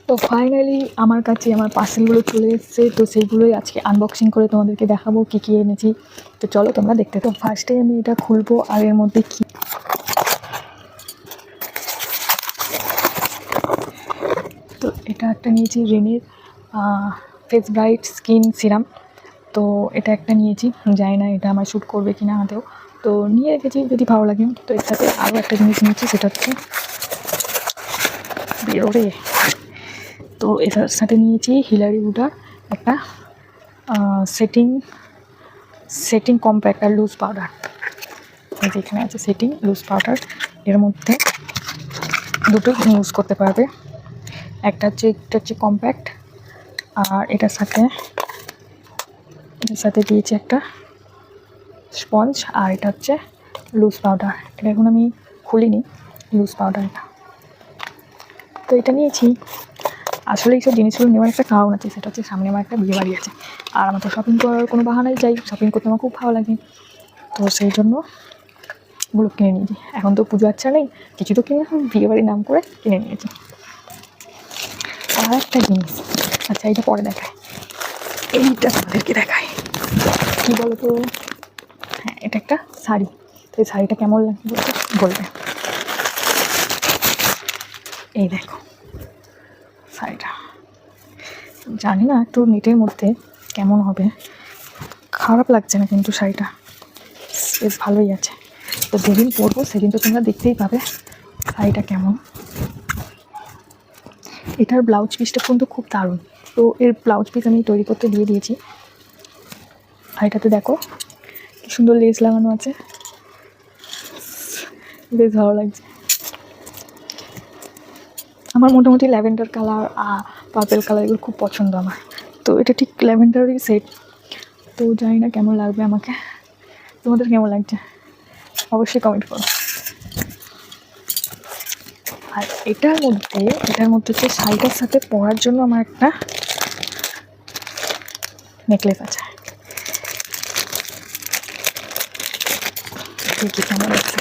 তো ফাইনালি আমার কাছে আমার পার্সেলগুলো চলে এসেছে। তো সেইগুলোই আজকে আনবক্সিং করে তোমাদেরকে দেখাবো কী কী এনেছি। তো চলো তোমরা দেখতে। তো ফার্স্টে আমি এটা খুলবো, আর এর মধ্যে কী, তো এটা একটা নিয়েছি রেনের ফেস ব্রাইট স্কিন সিরাম। তো এটা একটা নিয়েছি, জানি না এটা আমার শ্যুট করবে কি না হাতেও, তো নিয়ে রেখেছি যদি ভালো লাগে। তো এর সাথে আরও একটা জিনিস নিয়েছি, সেটা হচ্ছে বেরোরে। তো এটার সাথে নিয়েছি হিলারি উডার একটা সেটিং কম্প্যাক্ট আর লুজ পাউডার। যেখানে আছে সেটিং লুজ পাউডার, এর মধ্যে দুটো ইউজ করতে পারবে। এটা হচ্ছে কম্প্যাক্ট, আর এটার সাথে দিয়েছি একটা স্পঞ্জ, আর এটা হচ্ছে লুজ পাউডার। এটা এখন আমি খুলিনি, লুজ পাউডার এটা। তো এটা নিয়েছি। আসলে এইসব জিনিসগুলো নেওয়ার একটা কারণ আছে, সেটা হচ্ছে সামনে আমার একটা বিয়ে বাড়ি আছে, আর আমার তো শপিং করার কোনো বাহানাই যাই, শপিং করতে আমার খুব ভালো লাগে। তো সেই জন্য ওগুলো কিনে নিয়েছি। এখন তো পুজো আচ্ছা নেই, কিছু তো কিনে বিয়ে বাড়ির নাম করে কিনে নিয়েছি। আর একটা জিনিস, আচ্ছা এটা পরে দেখায়, এইটা তোমাদেরকে দেখায়। কী বলো তো, হ্যাঁ এটা একটা শাড়ি। তো এই শাড়িটা কেমন লাগে বলবে। এই দেখো শাড়িটা, জানি না একটু নেটের মধ্যে কেমন হবে, খারাপ লাগছে না কিন্তু শাড়িটা বেশ ভালোই আছে। তো যেদিন পরবো সেদিন তো তোমরা দেখতেই পাবে শাড়িটা কেমন। এটার ব্লাউজ পিসটা কিন্তু খুব দারুণ। তো এর ব্লাউজ পিস আমি তৈরি করতে দিয়ে দিয়েছি। আর এটাতে দেখো কি সুন্দর লেস লাগানো আছে, বেশ ভালো লাগছে। আমার মোটামুটি ল্যাভেন্ডার কালার আর পার্পেল কালার এগুলো খুব পছন্দ আমার। তো এটা ঠিক ল্যাভেন্ডারই সেট। তো জানি না কেমন লাগবে আমাকে, তোমাদের কেমন লাগছে অবশ্যই কমেন্ট করো। আর এটার মধ্যে হচ্ছে শাড়িটার সাথে পরার জন্য আমার একটা নেকলেস আছে, দেখি কেমন লাগছে।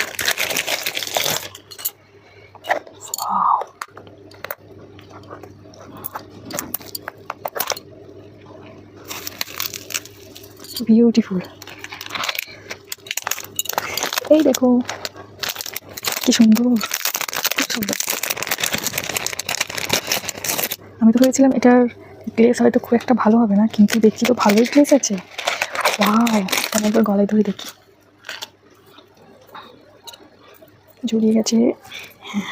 বিউটিফুল, এই দেখো কি সুন্দর, খুব সুন্দর। আমি তো ভেবেছিলাম এটার গ্লেস হয়তো খুব একটা ভালো হবে না, কিন্তু দেখছি তো ভালোই গ্লেস আছে। ওয়াও, আমি একবার গলায় ধরে দেখি, জড়িয়ে গেছে। হ্যাঁ